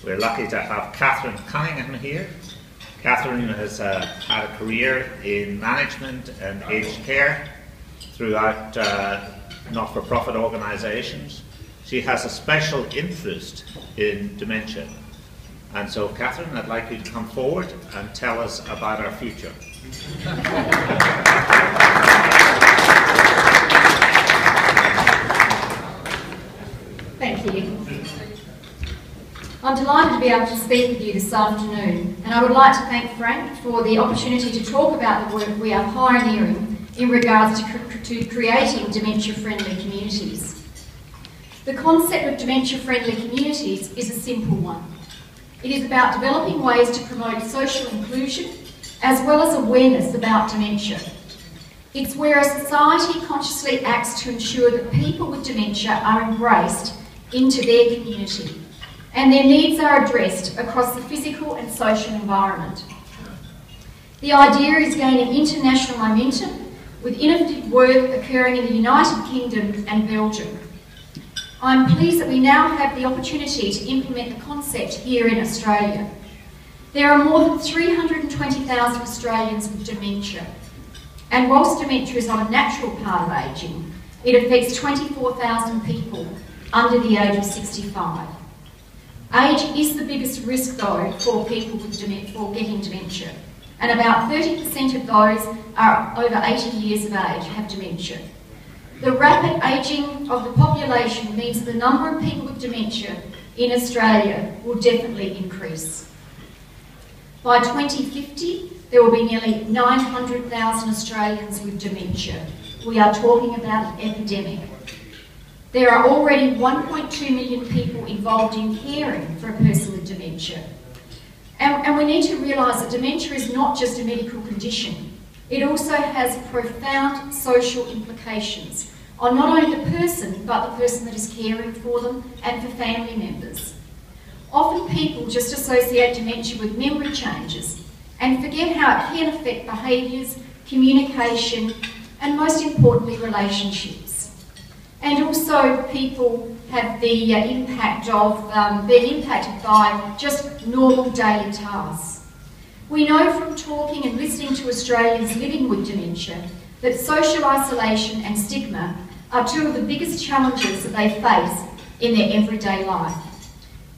We're lucky to have Kathryn Cunningham here. Kathryn has had a career in management and aged care throughout not-for-profit organisations. She has a special interest in dementia. And so, Kathryn, I'd like you to come forward and tell us about our future. Thank you. I'm delighted to be able to speak with you this afternoon, and I would like to thank Frank for the opportunity to talk about the work we are pioneering in regards to creating dementia-friendly communities. The concept of dementia-friendly communities is a simple one. It is about developing ways to promote social inclusion as well as awareness about dementia. It's where a society consciously acts to ensure that people with dementia are embraced into their community and their needs are addressed across the physical and social environment. The idea is gaining international momentum with innovative work occurring in the United Kingdom and Belgium. I'm pleased that we now have the opportunity to implement the concept here in Australia. There are more than 320,000 Australians with dementia, and whilst dementia is not a natural part of ageing, it affects 24,000 people under the age of 65. Age is the biggest risk, though, for people with getting dementia, and about 30% of those are over 80 years of age have dementia. The rapid ageing of the population means that the number of people with dementia in Australia will definitely increase. By 2050, there will be nearly 900,000 Australians with dementia. We are talking about an epidemic. There are already 1.2 million people involved in caring for a person with dementia. And we need to realise that dementia is not just a medical condition. It also has profound social implications on not only the person, but the person that is caring for them and for family members. Often people just associate dementia with memory changes and forget how it can affect behaviours, communication, and most importantly, relationships. And also people have the impact of being impacted by just normal daily tasks. We know from talking and listening to Australians living with dementia that social isolation and stigma are two of the biggest challenges that they face in their everyday life.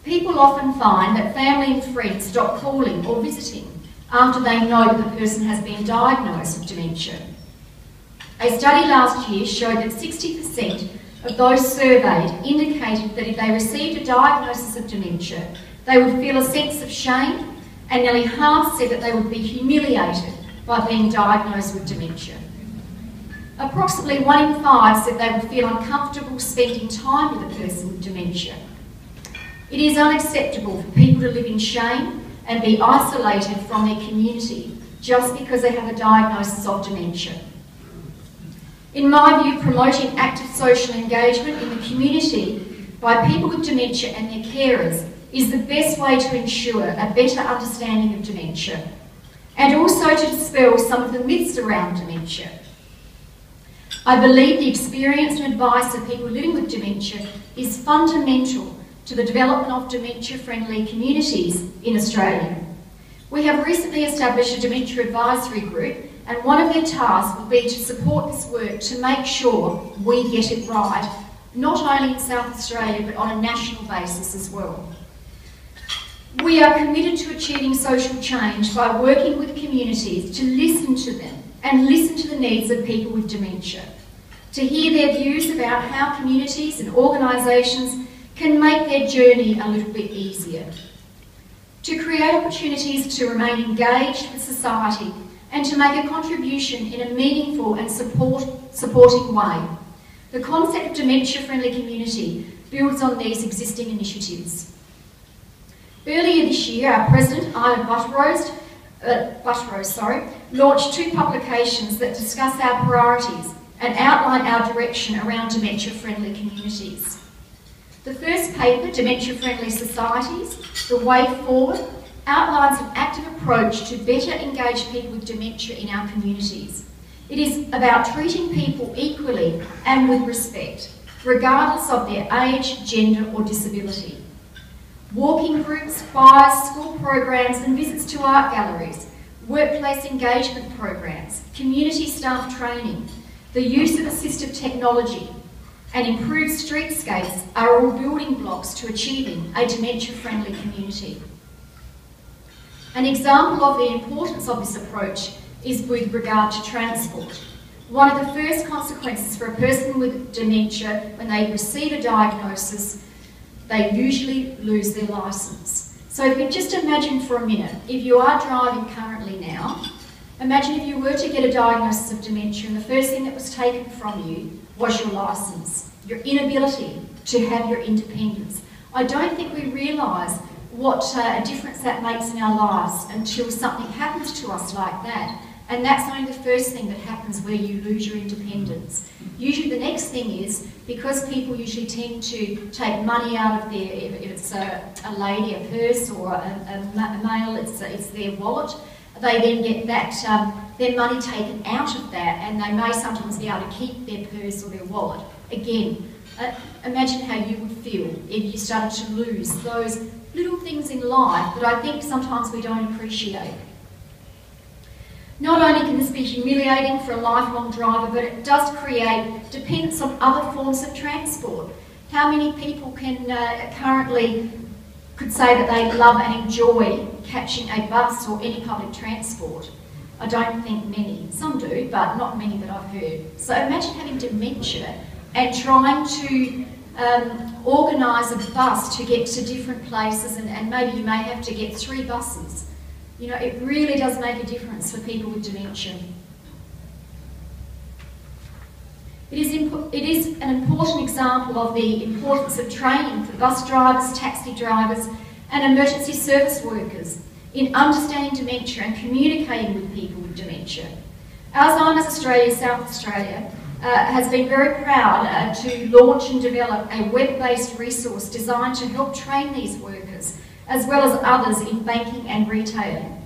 People often find that family and friends stop calling or visiting after they know that the person has been diagnosed with dementia. A study last year showed that 60% of those surveyed indicated that if they received a diagnosis of dementia, they would feel a sense of shame, and nearly half said that they would be humiliated by being diagnosed with dementia. Approximately 1 in 5 said they would feel uncomfortable spending time with a person with dementia. It is unacceptable for people to live in shame and be isolated from their community just because they have a diagnosis of dementia. In my view, promoting active social engagement in the community by people with dementia and their carers is the best way to ensure a better understanding of dementia, and also to dispel some of the myths around dementia. I believe the experience and advice of people living with dementia is fundamental to the development of dementia-friendly communities in Australia. We have recently established a dementia advisory group, and one of their tasks will be to support this work to make sure we get it right, not only in South Australia but on a national basis as well. We are committed to achieving social change by working with communities to listen to them and listen to the needs of people with dementia, to hear their views about how communities and organisations can make their journey a little bit easier, to create opportunities to remain engaged with society and to make a contribution in a meaningful and supporting way. The concept of dementia-friendly community builds on these existing initiatives. Earlier this year, our President, Ida Buttrose, launched 2 publications that discuss our priorities and outline our direction around dementia-friendly communities. The first paper, Dementia-Friendly Societies, The Way Forward, outlines an active approach to better engage people with dementia in our communities. It is about treating people equally and with respect, regardless of their age, gender or disability. walking groups, fires, school programs and visits to art galleries, workplace engagement programs, community staff training, the use of assistive technology and improved streetscapes are all building blocks to achieving a dementia-friendly community. An example of the importance of this approach is with regard to transport. One of the first consequences for a person with dementia when they receive a diagnosis, they usually lose their licence. So if you just imagine for a minute, if you are driving currently now, imagine if you were to get a diagnosis of dementia and the first thing that was taken from you was your licence, your inability to have your independence. I don't think we realise what a difference that makes in our lives until something happens to us like that. And that's only the first thing that happens where you lose your independence. Usually the next thing is, because people usually tend to take money out of their, if it's a lady, a purse, or a male, it's their wallet, they then get that, their money taken out of that, and they may sometimes be able to keep their purse or their wallet. Again, imagine how you would feel if you started to lose those little things in life that I think sometimes we don't appreciate. Not only can this be humiliating for a lifelong driver, but it does create dependence on other forms of transport. How many people can currently could say that they love and enjoy catching a bus or any public transport? I don't think many. Some do, but not many that I've heard. So imagine having dementia and trying to organise a bus to get to different places, and maybe you may have to get 3 buses. You know, it really does make a difference for people with dementia. It is an important example of the importance of training for bus drivers, taxi drivers and emergency service workers in understanding dementia and communicating with people with dementia. Alzheimer's Australia, South Australia, has been very proud to launch and develop a web-based resource designed to help train these workers, as well as others in banking and retailing.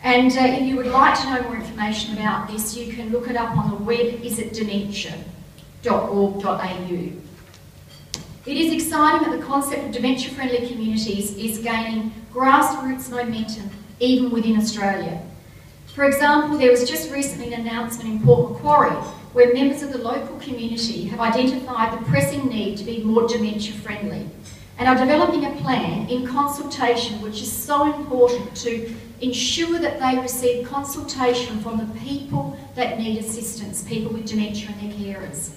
And if you would like to know more information about this, you can look it up on the web, isitdementia.org.au. It is exciting that the concept of dementia-friendly communities is gaining grassroots momentum even within Australia. For example, there was just recently an announcement in Port Macquarie where members of the local community have identified the pressing need to be more dementia-friendly and are developing a plan in consultation, which is so important to ensure that they receive consultation from the people that need assistance, people with dementia and their carers.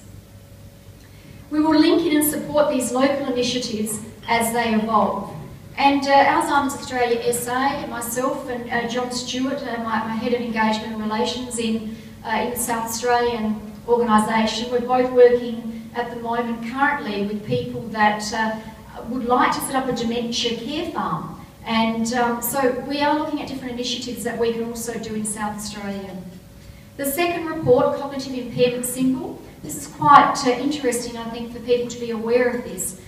We will link in and support these local initiatives as they evolve. And Alzheimer's Australia SA, and myself and John Stewart, my head of engagement and relations in the South Australian organisation, we're both working at the moment currently with people that would like to set up a dementia care farm. And so we are looking at different initiatives that we can also do in South Australia. The second report, Cognitive Impairment Symbol, this is quite interesting, I think, for people to be aware of this,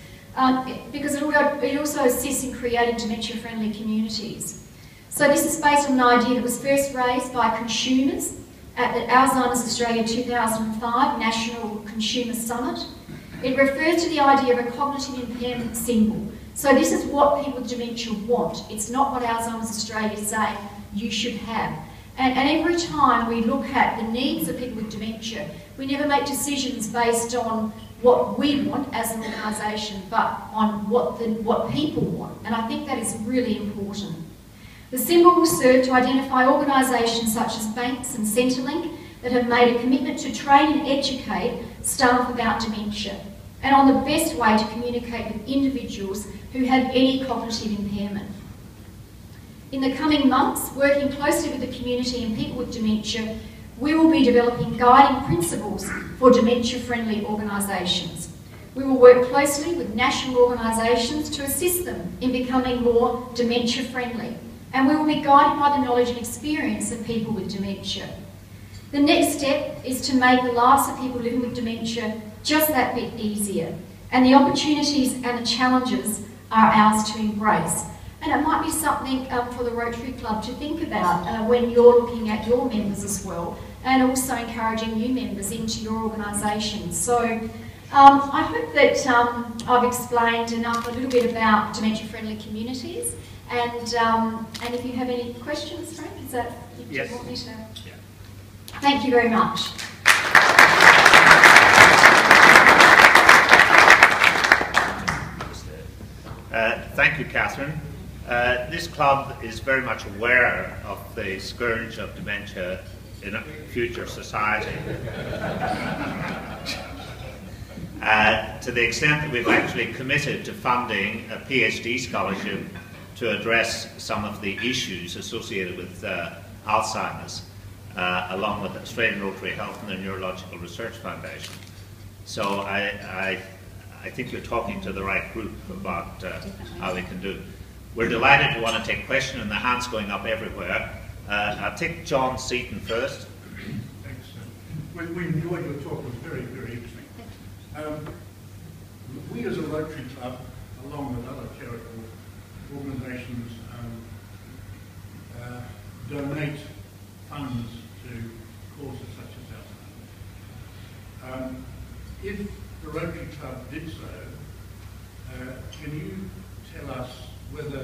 because it also assists in creating dementia-friendly communities. So this is based on an idea that was first raised by consumers at the Alzheimer's Australia 2005 National Consumer Summit. It refers to the idea of a cognitive impairment symbol. So this is what people with dementia want. It's not what Alzheimer's Australia say you should have. And every time we look at the needs of people with dementia, we never make decisions based on what we want as an organisation, but on what people want. And I think that is really important. The symbol will serve to identify organisations such as banks and Centrelink that have made a commitment to train and educate staff about dementia, and on the best way to communicate with individuals who have any cognitive impairment. In the coming months, working closely with the community and people with dementia, we will be developing guiding principles for dementia-friendly organisations. We will work closely with national organisations to assist them in becoming more dementia-friendly, and we will be guided by the knowledge and experience of people with dementia. The next step is to make the lives of people living with dementia just that bit easier, and the opportunities and the challenges are ours to embrace. And it might be something for the Rotary Club to think about when you're looking at your members as well, and also encouraging new members into your organisation. So I hope that I've explained enough a little bit about dementia-friendly communities, and if you have any questions, Frank, is that yes. you want me to? Yeah. Thank you very much. Thank you, Kathryn. This club is very much aware of the scourge of dementia in a future society. To the extent that we've actually committed to funding a PhD scholarship to address some of the issues associated with Alzheimer's, along with Australian Rotary Health and the Neurological Research Foundation. So I think you're talking to the right group about how we can do. We're delighted you want to take questions, and the hands going up everywhere. I'll take John Seaton first. Thanks. We enjoyed your talk. It was very, very interesting. We as a Rotary Club, along with other charitable organisations, donate funds to causes such as Alzheimer's. If the Rotary Club did so, can you tell us whether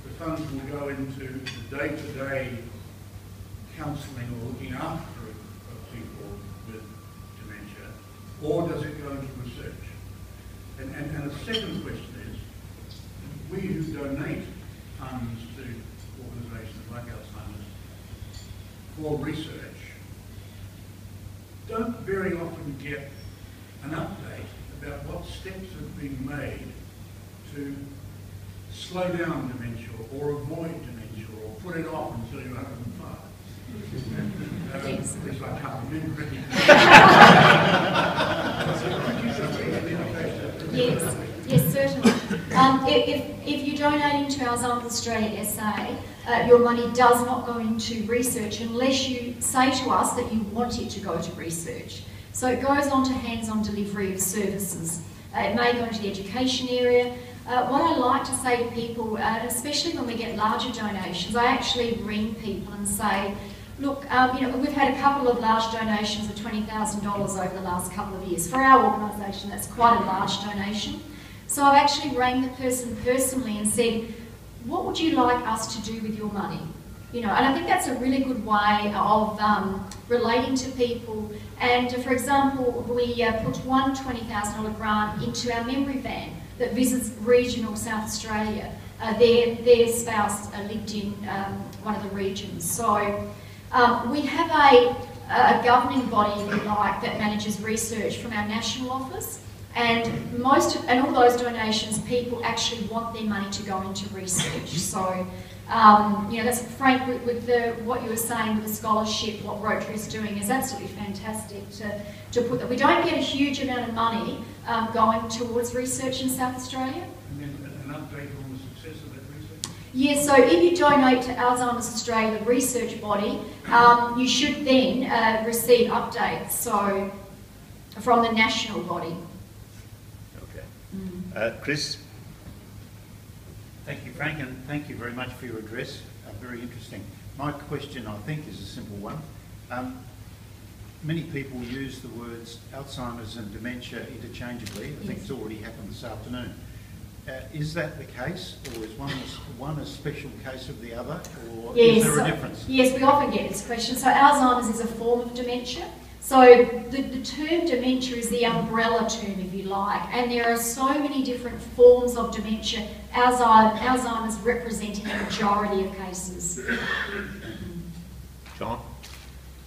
the funds will go into the day-to-day counselling or looking after of people with dementia, or does it go into research? And a second question is, we who donate funds to organisations like Alzheimer's for research don't very often get an update about what steps have been made to slow down dementia or avoid dementia or put it off until you're 105. Yes. Which I can't remember. Yes, certainly. If you're donating to Alzheimer's Australia SA, your money does not go into research unless you say to us that you want it to go to research. So it goes on to hands-on delivery of services. It may go into the education area. What I like to say to people, especially when we get larger donations, I actually ring people and say, look, we've had a couple of large donations of $20,000 over the last couple of years. For our organisation, that's quite a large donation. So I've actually rang the person personally and said, what would you like us to do with your money? And I think that's a really good way of relating to people. And for example, we put one $20,000 grant into our memory van that visits regional South Australia. Their spouse lived in one of the regions. So we have a governing body, if you like, that manages research from our national office. And all those donations, people actually want their money to go into research. So, that's Frank, with what you were saying with the scholarship, what Rotary is doing is absolutely fantastic to put that. We don't get a huge amount of money going towards research in South Australia. And then an update on the success of that research? Yes, so if you donate to Alzheimer's Australia, the research body, you should then receive updates from the national body. Chris? Thank you, Frank, and thank you very much for your address. Very interesting. My question, I think, is a simple one. Many people use the words Alzheimer's and dementia interchangeably. I think it's already happened this afternoon. Is that the case, or is one a special case of the other, or is there a difference? Yes, we often get this question. So Alzheimer's is a form of dementia. So the term dementia is the umbrella term, if you like, and there are so many different forms of dementia, Alzheimer's representing the majority of cases. John?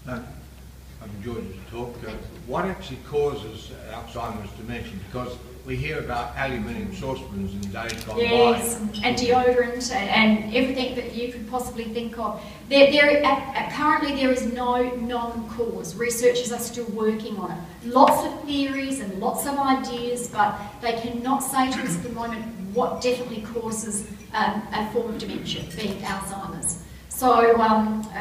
I've enjoyed your talk. What actually causes Alzheimer's dementia? Because we hear about aluminium saucepans in days gone by. Yes, and deodorant and everything that you could possibly think of. Currently there is no known cause. Researchers are still working on it. Lots of theories and lots of ideas, but they cannot say to us at the moment what definitely causes a form of dementia, being Alzheimer's. So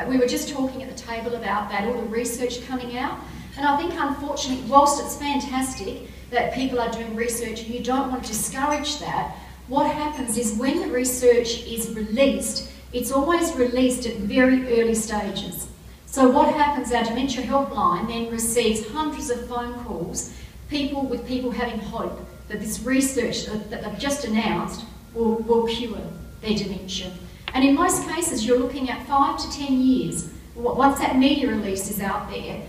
we were just talking at the table about that, all the research coming out. And I think, unfortunately, whilst it's fantastic that people are doing research and you don't want to discourage that, what happens is when the research is released, it's always released at very early stages. So what happens, our dementia helpline then receives hundreds of phone calls people having hope that this research that they've just announced will cure their dementia. And in most cases, you're looking at 5 to 10 years. Once that media release is out there,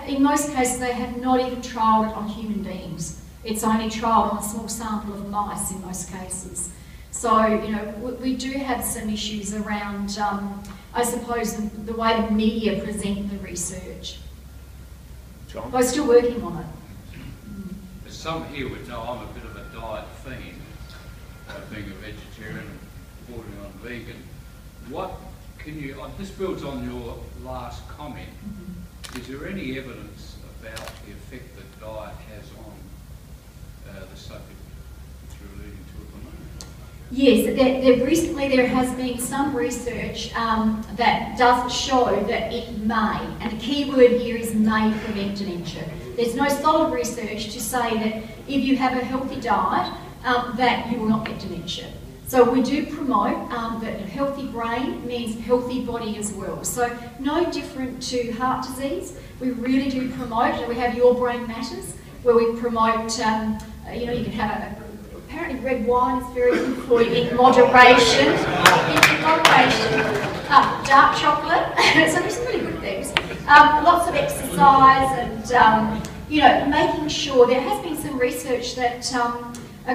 in most cases, they have not even trialled it on human beings. It's only trialled on a small sample of mice in most cases. So, you know, we do have some issues around, I suppose, the way the media present the research. John? We're still working on it. Some here would know I'm a bit of a diet fiend, being a vegetarian and bordering on vegan. What can you, this builds on your last comment, is there any evidence about the effect that diet has on the subject that you're alluding to at the moment? Yes, recently there has been some research that does show that it may, and the key word here is may, prevent dementia. There's no solid research to say that if you have a healthy diet, that you will not get dementia. So we do promote that a healthy brain means healthy body as well. So no different to heart disease. We really do promote, and we have Your Brain Matters, where we promote, you know, you can have apparently red wine is very good for you in moderation. Dark chocolate, so there's some really good things. Lots of exercise and, you know, making sure, there has been some research that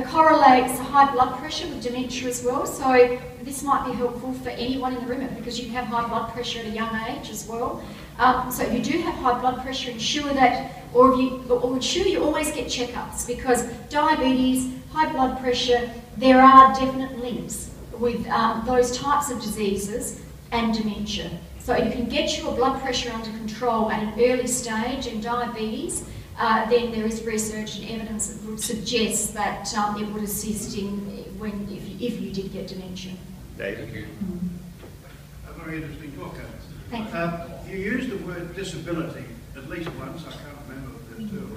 correlates high blood pressure with dementia as well, so this might be helpful for anyone in the room because you can have high blood pressure at a young age as well. So if you do have high blood pressure, ensure that, or ensure you always get checkups, because diabetes, high blood pressure, there are definite links with those types of diseases and dementia. So if you can get your blood pressure under control at an early stage in diabetes, then there is research and evidence that would suggest that it would assist in if you did get dementia. David? A very interesting talk. Thank you. You used the word disability at least once. I can't remember if there's two.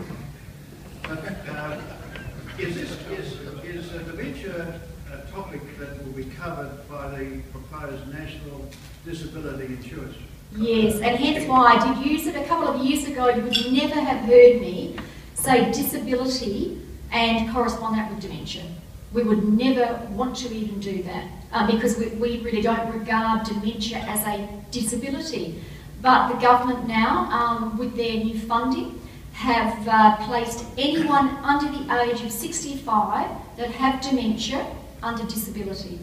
But is dementia a topic that will be covered by the proposed National Disability Insurance? Yes, and hence why I did use it a couple of years ago. You would never have heard me say disability and correspond that with dementia. We would never want to even do that because we really don't regard dementia as a disability. But the government now, with their new funding, have placed anyone under the age of 65 that have dementia under disability.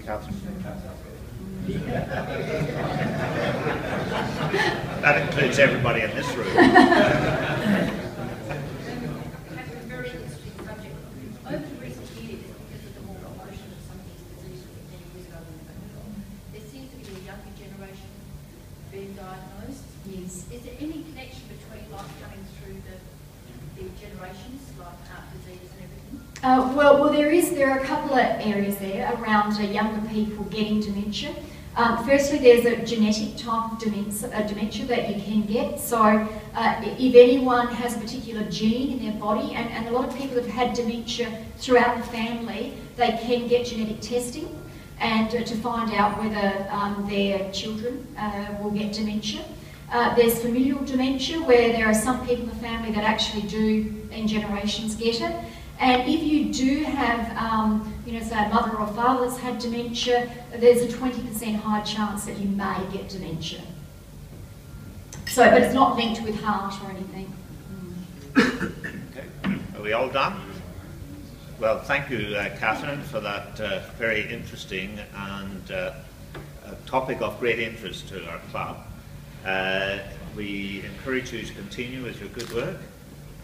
Kathryn? That includes everybody in this room. Very interesting subject. Over the recent years, because of the more promotion of some of these diseases that many years ago we never heard of, there seems to be a younger generation being diagnosed. Yes. Is there any connection between life coming through the generations, like heart disease and everything? Well, there are a couple of areas there around younger people getting dementia. Firstly, there's a genetic type of dementia that you can get. So if anyone has a particular gene in their body, and a lot of people have had dementia throughout the family, they can get genetic testing and to find out whether their children will get dementia. There's familial dementia, where there are some people in the family that actually do, in generations, get it. And if you do have, you know, say a mother or father that's had dementia, there's a 20% high chance that you may get dementia. So, but it's not linked with heart or anything. Okay. Are we all done? Well, thank you, Kathryn, for that very interesting and a topic of great interest to our club. We encourage you to continue with your good work.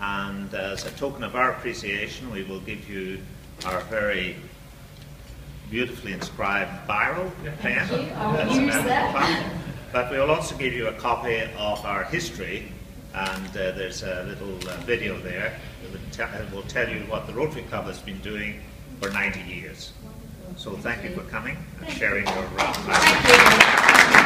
And as a token of our appreciation, we will give you our very beautifully inscribed biro pen. Thank you. I will use that. But we will also give you a copy of our history, and there's a little video there that will tell you what the Rotary Club has been doing for 90 years. So thank you for coming and sharing your Thank you.